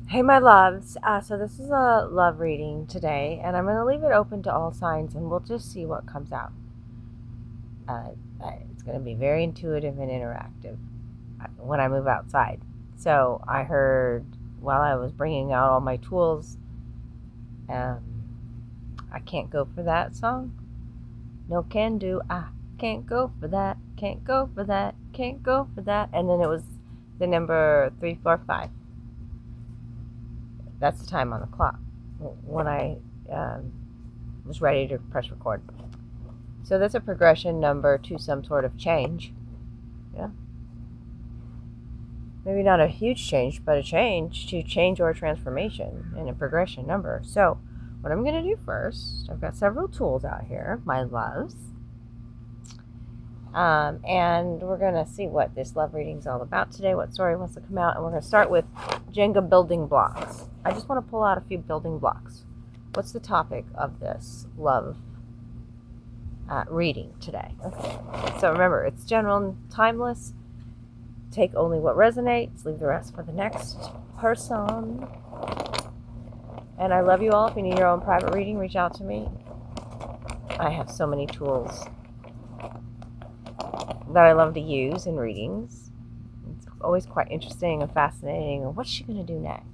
Hey, my loves. So this is a love reading today, and I'm going to leave it open to all signs, and we'll just see what comes out. Uh, it's going to be very intuitive and interactive when I move outside. So I heard while I was bringing out all my tools, um, I can't go for that song. No can do. I can't go for that. Can't go for that. Can't go for that. And then it was the number 345. That's the time on the clock when I was ready to press record. So that's a progression number to some sort of change. Yeah. Maybe not a huge change, but a change or a transformation in a progression number. So what I'm going to do first, I've got several tools out here, my loves. And we're going to see what this love reading is all about today, what story wants to come out. And we're going to start with Jenga building blocks. I just want to pull out a few building blocks. What's the topic of this love reading today? Okay. So remember, it's general and timeless. Take only what resonates, leave the rest for the next person. And I love you all. If you need your own private reading, reach out to me. I have so many tools that I love to use in readings. It's always quite interesting and fascinating. What's she going to do next?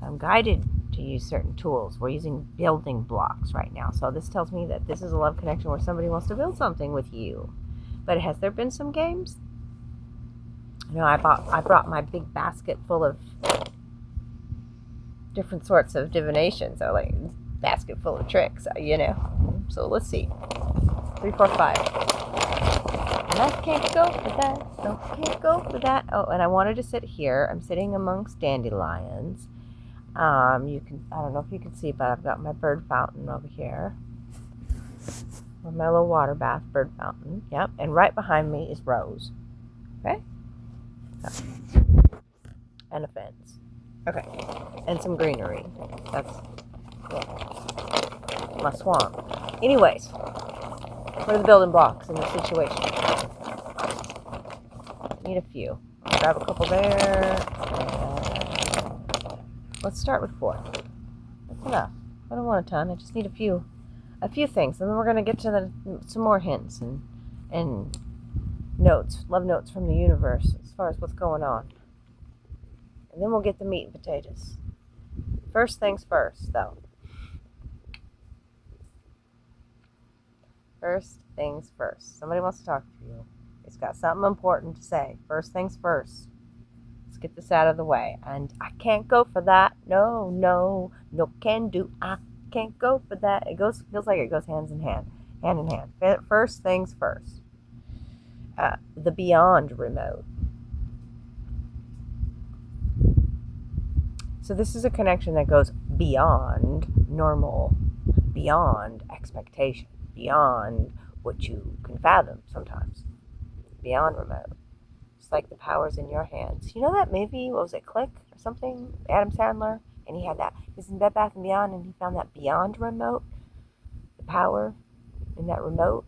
I'm guided to use certain tools. We're using building blocks right now. So this tells me that this is a love connection where somebody wants to build something with you. But has there been some games? You know, I brought my big basket full of different sorts of divination. So like basket full of tricks, you know. So let's see. 345. And I can't go for that. No, can't go for that. Oh, and I wanted to sit here. I'm sitting amongst dandelions. You can, I don't know if you can see, but I've got my bird fountain over here. My little water bath bird fountain. Yep. And right behind me is Rose. Okay. And a fence. Okay. And some greenery. That's my swamp. Anyways, what are the building blocks in this situation? Need a few. I'll grab a couple there. Let's start with 4. That's enough. I don't want a ton. I just need a few things, and then we're going to get to some more hints and notes, love notes from the universe as far as what's going on. And then we'll get the meat and potatoes. First things first, though. First things first. Somebody wants to talk to you. It's got something important to say. First things first. Let's get this out of the way. And I can't go for that. No can do. I can't go for that. Feels like it goes hand in hand. First things first. The Beyond remote. So this is a connection that goes beyond normal, beyond expectation, beyond what you can fathom sometimes. Beyond remote. It's like the power's in your hands. You know that movie, what was it, Click or something? Adam Sandler? And he had that. He was in Bed Bath & Beyond, and he found that Beyond remote. The power in that remote.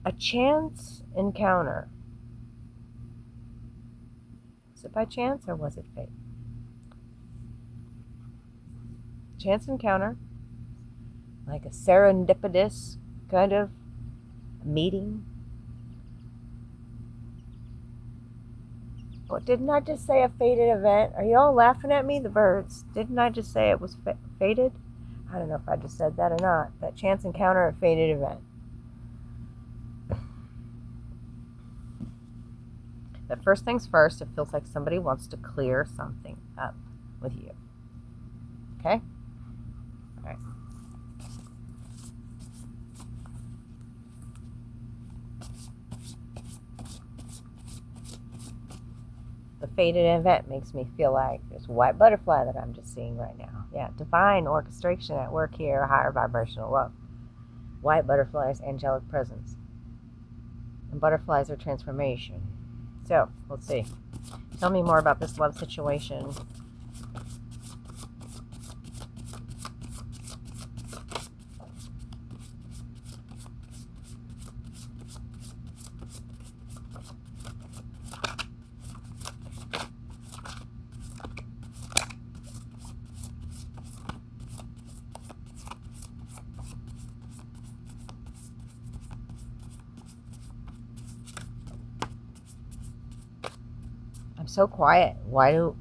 A chance encounter. Was it by chance or was it fate? Chance encounter. Like a serendipitous kind of meeting. What, didn't I just say a fated event? Are you all laughing at me, the birds? Didn't I just say it was fated? I don't know if I just said that or not. That chance encounter, a fated event. But first things first, it feels like somebody wants to clear something up with you. Okay? All right. The fated event makes me feel like there's a white butterfly that I'm just seeing right now. Yeah, divine orchestration at work here, higher vibrational love. White butterflies, angelic presence. And butterflies are transformation. So, let's see. Tell me more about this love situation. I'm so quiet. Why do...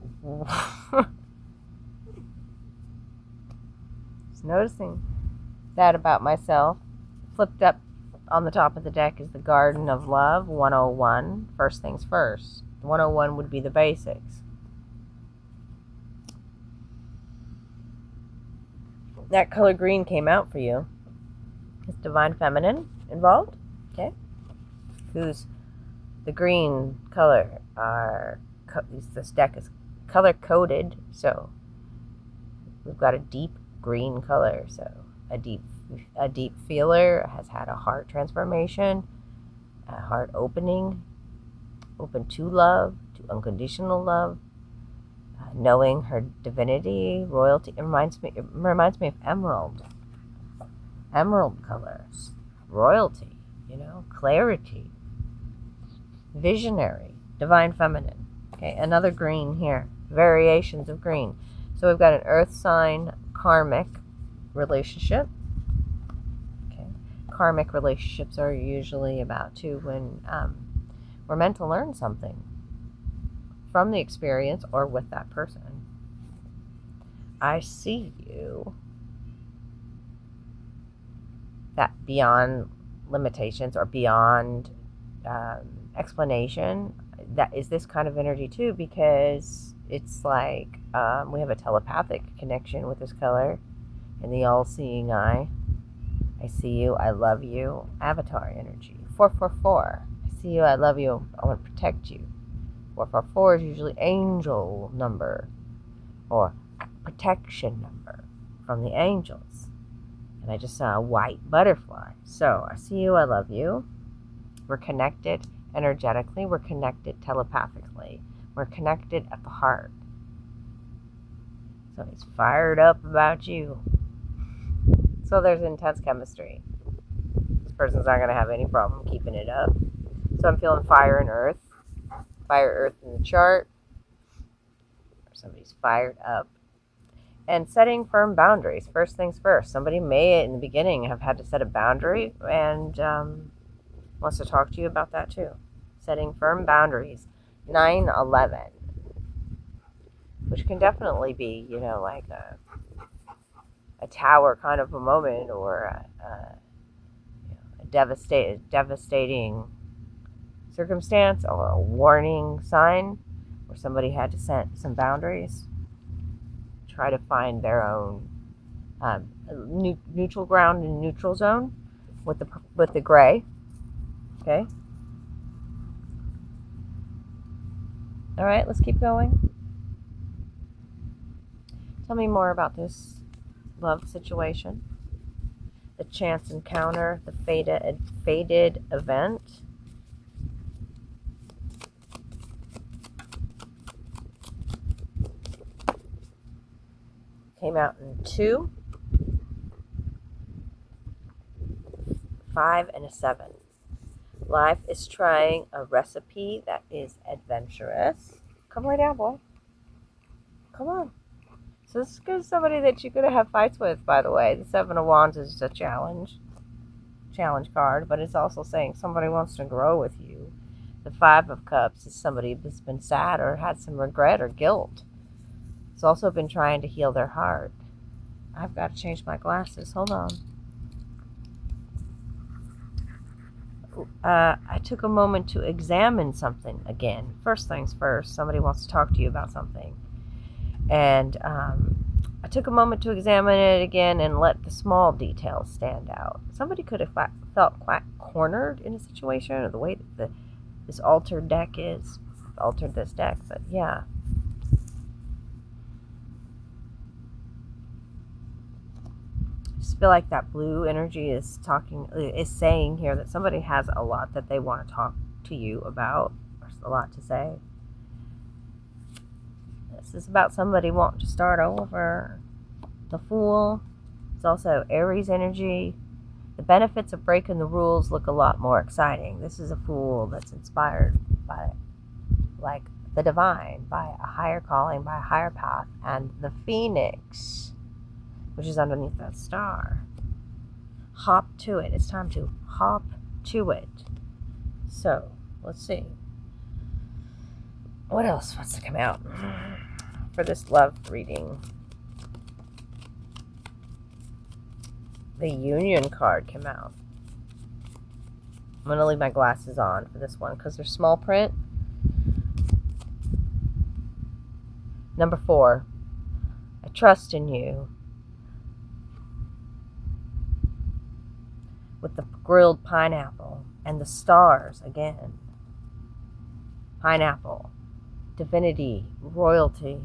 Just noticing that about myself. Flipped up on the top of the deck is the Garden of Love, 101. First things first. 101 would be the basics. That color green came out for you. Is Divine Feminine involved? Okay. Who's the green color? This deck is color coded, so we've got a deep green color. So a deep feeler has had a heart transformation, a heart opening, open to love, to unconditional love, knowing her divinity, royalty. It reminds me of emerald colors, royalty, clarity, visionary, divine feminine. Okay, another green here, variations of green. So we've got an earth sign karmic relationship. Okay, karmic relationships are usually about when we're meant to learn something from the experience or with that person. I see you that beyond limitations or beyond explanation. That is this kind of energy too, because it's like we have a telepathic connection with this color and the all-seeing eye. I see you, I love you. Avatar energy. 444. I see you, I love you, I want to protect you. 444 is usually angel number or protection number from the angels. And I just saw a white butterfly. So I see you, I love you. We're connected energetically. We're connected telepathically. We're connected at the heart. So he's fired up about you. So there's intense chemistry. This person's not going to have any problem keeping it up. So I'm feeling fire and earth. Fire, earth in the chart. Somebody's fired up. And setting firm boundaries. First things first. Somebody may, in the beginning, have had to set a boundary and wants to talk to you about that too. Setting firm boundaries. 9/11, which can definitely be, like a tower kind of a moment, or a devastating circumstance, or a warning sign where somebody had to set some boundaries. Try to find their own neutral ground and neutral zone with the gray. Okay. All right, let's keep going. Tell me more about this love situation. The chance encounter, the fated event. Came out in 2, 5, and a 7. Life is trying a recipe that is adventurous. Come right down, boy. Come on. So this is somebody that you're going to have fights with, by the way. The 7 of Wands is a challenge card, but it's also saying somebody wants to grow with you. The 5 of Cups is somebody that's been sad or had some regret or guilt. It's also been trying to heal their heart. I've got to change my glasses. Hold on. I took a moment to examine something again. First things first, somebody wants to talk to you about something. And I took a moment to examine it again and let the small details stand out. Somebody could have felt quite cornered in a situation, or the way that this altered this deck. But yeah. I just feel like that blue energy is saying here that somebody has a lot that they want to talk to you about, or a lot to say. This is about somebody wanting to start over. The Fool. It's also Aries energy. The benefits of breaking the rules look a lot more exciting. This is a Fool that's inspired by, like, the divine, by a higher calling, by a higher path, and the Phoenix, which is underneath that star. Hop to it. It's time to hop to it. So, let's see. What else wants to come out for this love reading? The Union card came out. I'm going to leave my glasses on for this one because they're small print. Number 4. I trust in you. With the grilled pineapple and the stars again. Pineapple, divinity, royalty,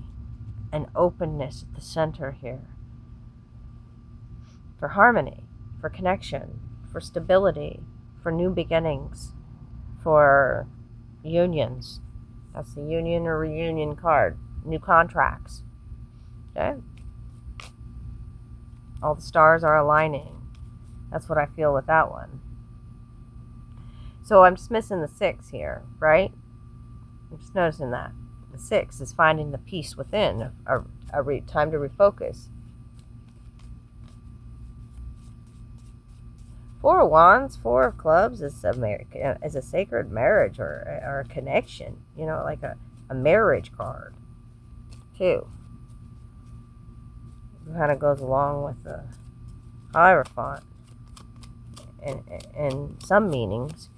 and openness at the center here. For harmony, for connection, for stability, for new beginnings, for unions. That's the union or reunion card. New contracts. Okay? All the stars are aligning. That's what I feel with that one. So I'm just missing the 6 here, right? I'm just noticing that. The 6 is finding the peace within, time to refocus. 4 of Wands, 4 of Clubs is a sacred marriage or a connection, like a marriage card, too. It kind of goes along with the Hierophant and some meanings,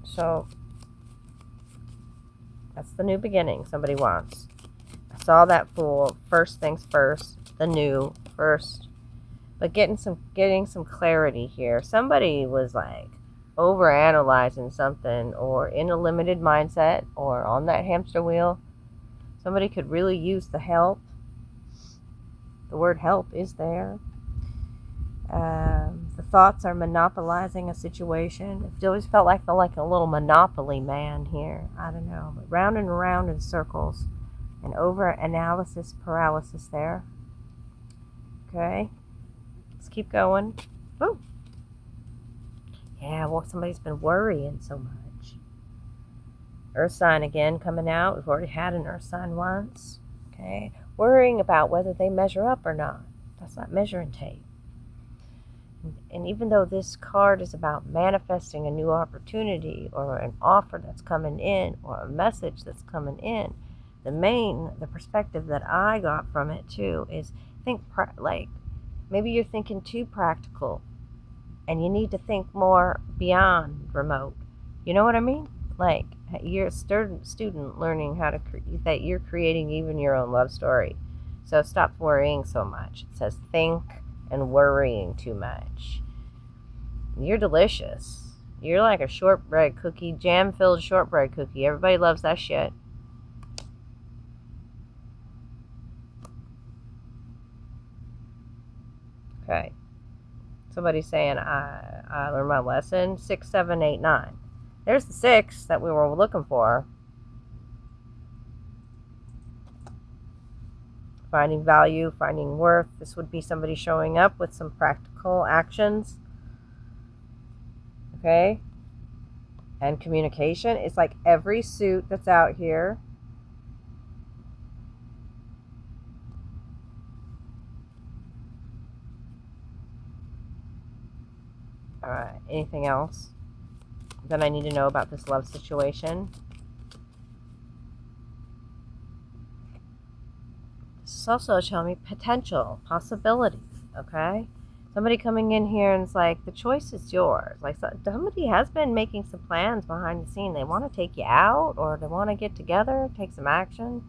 so that's the new beginning somebody wants. I saw that Fool, first things first, the new first. But getting some clarity here. Somebody was like overanalyzing something or in a limited mindset or on that hamster wheel. Somebody could really use the help. The word help is there. The thoughts are monopolizing a situation. It always felt like a little monopoly man here. I don't know. But round and around in circles. And over-analysis paralysis there. Okay. Let's keep going. Woo. Yeah, well, somebody's been worrying so much. Earth sign again coming out. We've already had an earth sign once. Okay. Worrying about whether they measure up or not. That's not measuring tape. And even though this card is about manifesting a new opportunity or an offer that's coming in or a message that's coming in, the perspective that I got from it too is maybe you're thinking too practical and you need to think more beyond remote. You know what I mean? Like you're a student learning how to that you're creating even your own love story. So stop worrying so much. It says think and worrying too much. You're delicious. You're like a shortbread cookie, jam-filled shortbread cookie. Everybody loves that shit. Okay. Somebody's saying, I learned my lesson. 6, 7, 8, 9. There's the 6 that we were looking for. Finding value, finding worth. This would be somebody showing up with some practical actions. Okay? And communication. It's like every suit that's out here. Alright, anything else that I need to know about this love situation? This is also showing me potential, possibility, okay? Somebody coming in here and it's like, the choice is yours. Like somebody has been making some plans behind the scene. They want to take you out or they want to get together, take some action.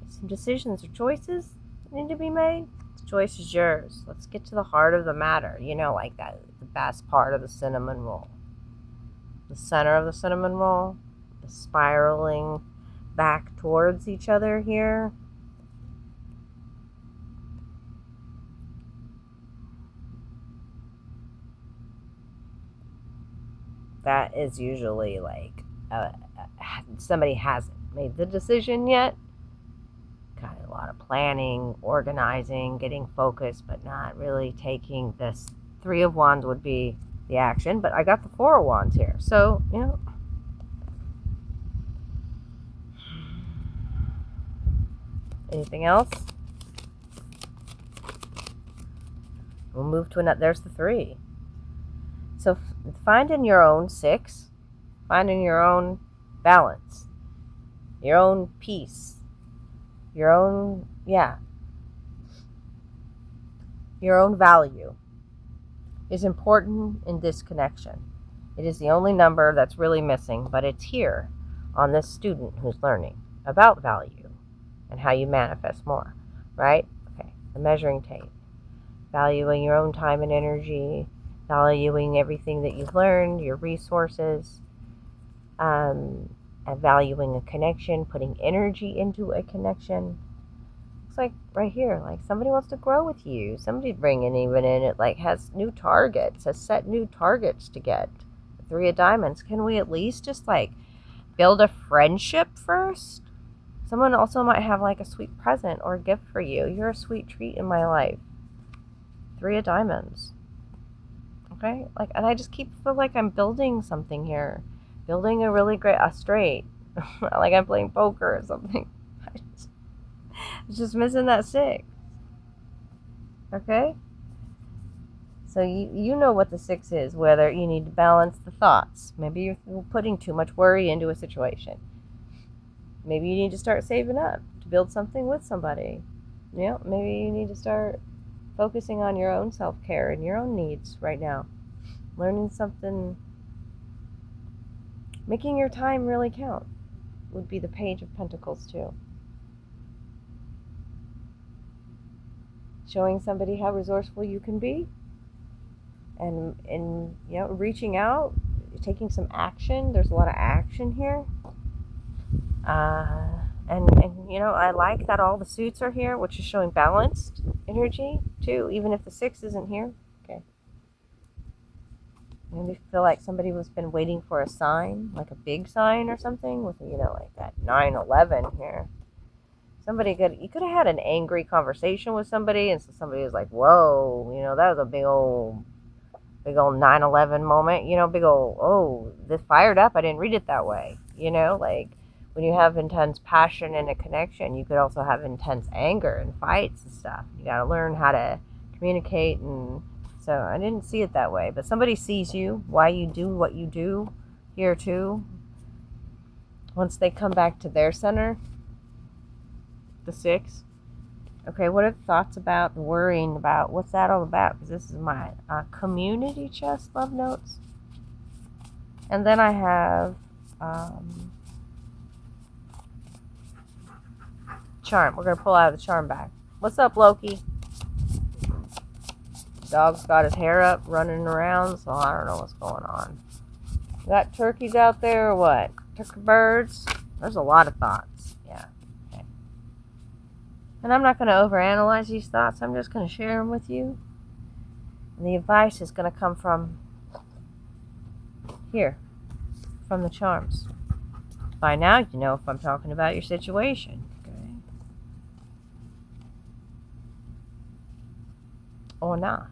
Some decisions or choices need to be made. The choice is yours. Let's get to the heart of the matter. Like that, the best part of the cinnamon roll. The center of the cinnamon roll. The spiraling back towards each other here. That is usually like somebody hasn't made the decision yet. Got a lot of planning, organizing, getting focused, but not really taking this. 3 of Wands would be the action, but I got the 4 of Wands here. So, anything else? We'll move to another. There's the 3. So finding your own 6, finding your own balance. your own peace, your own, your own value is important in this connection. It is the only number that's really missing, but it's here on this student who's learning about value and how you manifest more, right? Okay, the measuring tape. Valuing your own time and energy, valuing everything that you've learned, your resources, and valuing a connection, putting energy into a connection. It's like right here, like somebody wants to grow with you. Somebody's bringing even in it, like has new targets, has set new targets to get. The Three of Diamonds. Can we at least just like build a friendship first? Someone also might have like a sweet present or a gift for you. You're a sweet treat in my life. Three of Diamonds. Okay? Like, and I just feel like I'm building something here. Building a really great, straight. Like I'm playing poker or something. It's just missing that 6. Okay? So you know what the 6 is, whether you need to balance the thoughts. Maybe you're putting too much worry into a situation. Maybe you need to start saving up to build something with somebody. Maybe you need to start focusing on your own self-care and your own needs right now. Learning something, making your time really count would be the Page of Pentacles too. Showing somebody how resourceful you can be and reaching out, taking some action. There's a lot of action here. And I like that all the suits are here, which is showing balanced energy too, even if the 6 isn't here. Okay. Maybe feel like somebody was been waiting for a sign, like a big sign or something with, like that 9/11 here. You could have had an angry conversation with somebody, and so somebody was like, whoa, that was a big old 9/11 moment, big old, oh, this fired up. I didn't read it that way. Like when you have intense passion and a connection, you could also have intense anger and fights and stuff. You got to learn how to communicate. And so I didn't see it that way, but somebody sees you, why you do what you do here too. Once they come back to their center, the 6. Okay, what are the thoughts about, the worrying about? What's that all about? Because this is my community chest love notes. And then I have charm. We're going to pull out the charm back. What's up, Loki? Dog's got his hair up, running around, so I don't know what's going on. Got turkeys out there or what? Turkey birds? There's a lot of thoughts. Yeah. Okay. And I'm not going to overanalyze these thoughts. I'm just going to share them with you. And the advice is going to come from here, from the charms. By now, you know if I'm talking about your situation. Okay. Or not.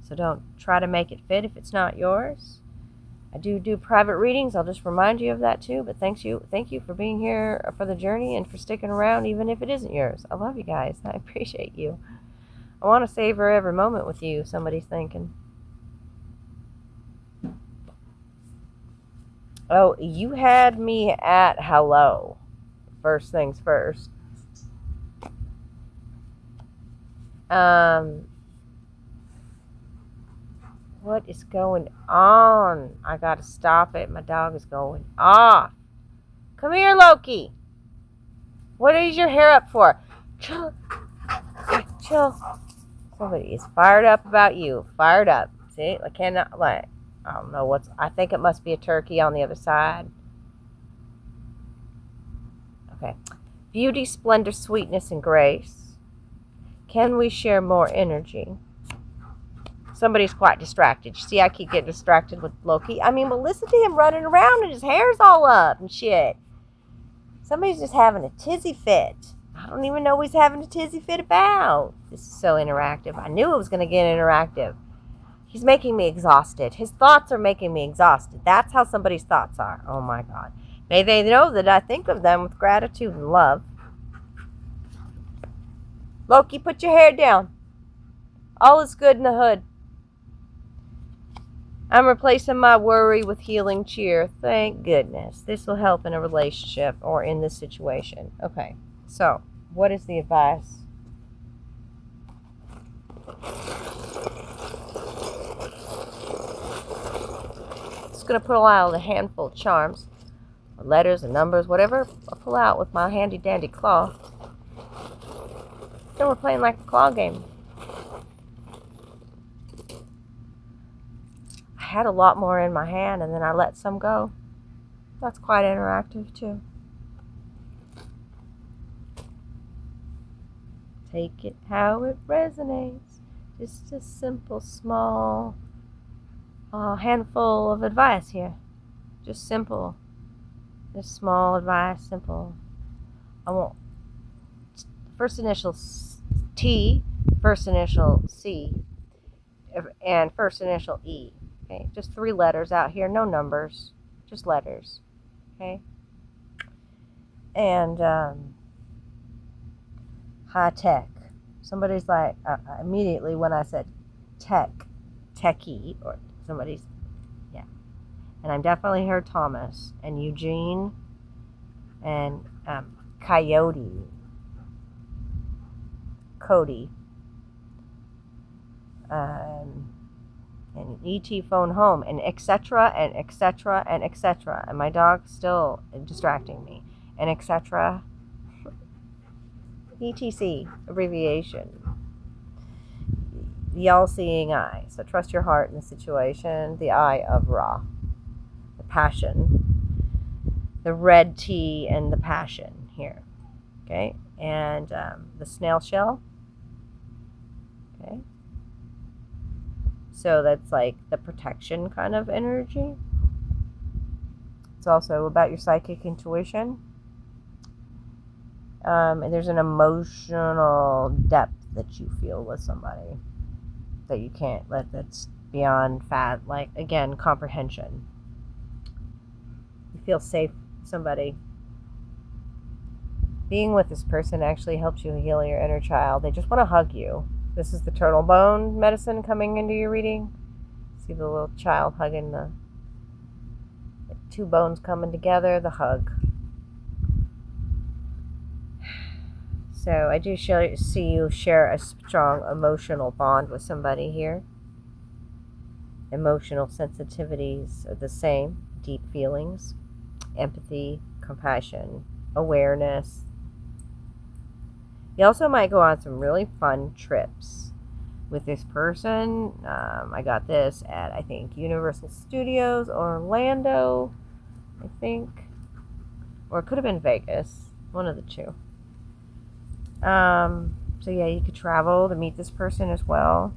So don't try to make it fit if it's not yours. I do private readings. I'll just remind you of that too. But thank you for being here for the journey and for sticking around even if it isn't yours. I love you guys. I appreciate you. I want to savor every moment with you, somebody's thinking. Oh, you had me at hello. First things first. What is going on? I gotta stop it. My dog is going off. Come here, Loki. What is your hair up for? Chill. Somebody is fired up about you. Fired up. See? I cannot, I don't know I think it must be a turkey on the other side. Okay. Beauty, splendor, sweetness, and grace. Can we share more energy? Somebody's quite distracted. You see, I keep getting distracted with Loki. Well, listen to him running around and his hair's all up and shit. Somebody's just having a tizzy fit. I don't even know what he's having a tizzy fit about. This is so interactive. I knew it was going to get interactive. He's making me exhausted. His thoughts are making me exhausted. That's how somebody's thoughts are. Oh my God. May they know that I think of them with gratitude and love. Loki, put your hair down. All is good in the hood. I'm replacing my worry with healing cheer. Thank goodness. This will help in a relationship or in this situation. Okay, so what is the advice? Just going to pull out a handful of charms, or letters and numbers, whatever I pull out with my handy dandy claw. Then we're playing like a claw game. I had a lot more in my hand and then I let some go. That's quite interactive too. Take it how it resonates. Just a simple, small handful of advice here. Just simple. Just small advice, simple. I want first initial T, first initial C, and first initial E. Okay, just 3 letters out here, no numbers, just letters. Okay, and high tech. Somebody's like immediately when I said techie, or somebody's, yeah. And I'm definitely heard Thomas and Eugene and Coyote, Cody, and ET phone home, and etc. and etc. and etc. And my dog's still distracting me, and etc. ETC abbreviation. The all-seeing eye. So trust your heart in the situation. The eye of Ra, the passion, the red tea, and the passion here. Okay, and the snail shell. Okay, so that's like the protection kind of energy. It's also about your psychic intuition. And there's an emotional depth that you feel with somebody that you can't let, that's beyond like, again, comprehension. You feel safe with somebody. Being with this person actually helps you heal your inner child. They just want to hug you. This is the turtle bone medicine coming into your reading. See the little child hugging the 2 bones coming together, the hug. So I do see you share a strong emotional bond with somebody here. Emotional sensitivities are the same. Deep feelings, empathy, compassion, awareness. You also might go on some really fun trips with this person. I got this at, I think, Universal Studios, Orlando, I think. Or it could have been Vegas. One of the 2. So yeah, you could travel to meet this person as well.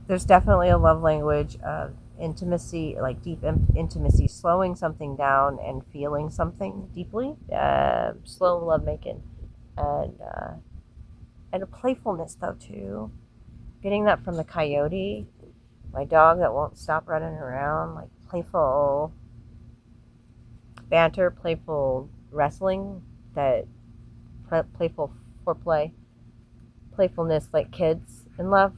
There's definitely a love language of intimacy, like deep intimacy, slowing something down and feeling something deeply. Slow lovemaking, and a playfulness though too. Getting that from the coyote, my dog that won't stop running around, like playful banter, playful wrestling, that playful foreplay, playfulness like kids in love.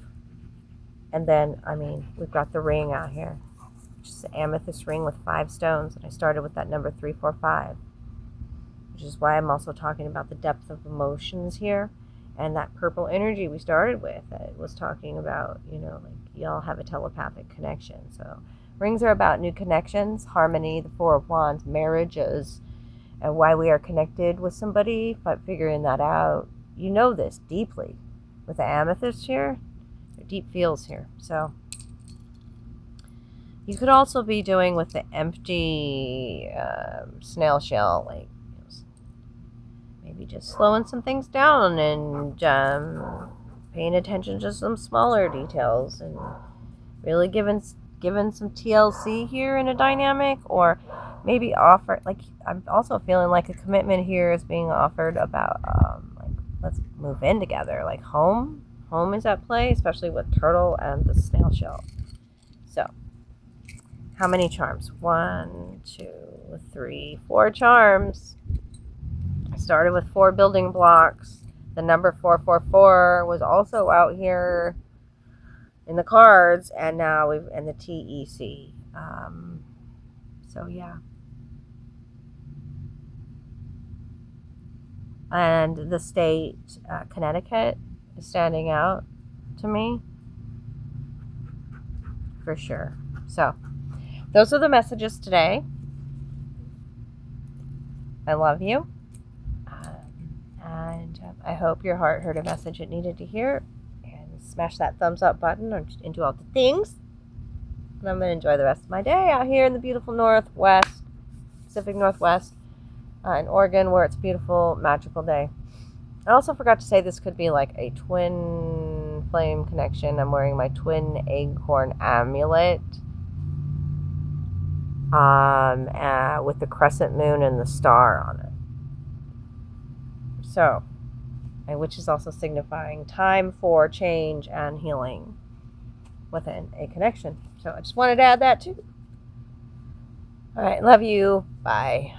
And then, I mean, we've got the ring out here, which is an amethyst ring with 5 stones. And I started with that number 345, which is why I'm also talking about the depth of emotions here. And that purple energy we started with, it was talking about, like y'all have a telepathic connection. So rings are about new connections, harmony, the 4 of Wands, marriages, and why we are connected with somebody, but figuring that out. You know this deeply. With the amethyst here, there are deep feels here. So you could also be doing with the empty snail shell, like maybe just slowing some things down and paying attention to some smaller details, and really giving some TLC here in a dynamic, or maybe offer, like, I'm also feeling like a commitment here is being offered about like, let's move in together, like home is at play, especially with turtle and the snail shell. So how many charms? 1, 2, 3, 4 charms. I started with 4 building blocks. The number 444 was also out here in the cards, and now we've in the TEC. So yeah. And the state, Connecticut, is standing out to me for sure. So those are the messages today. I love you. And I hope your heart heard a message it needed to hear. And smash that thumbs up button and do all the things. And I'm going to enjoy the rest of my day out here in the beautiful Northwest, Pacific Northwest, in Oregon, where it's a beautiful, magical day. I also forgot to say this could be like a twin flame connection. I'm wearing my twin acorn amulet with the crescent moon and the star on it. So, which is also signifying time for change and healing within a connection. So I just wanted to add that too. All right, love you. Bye.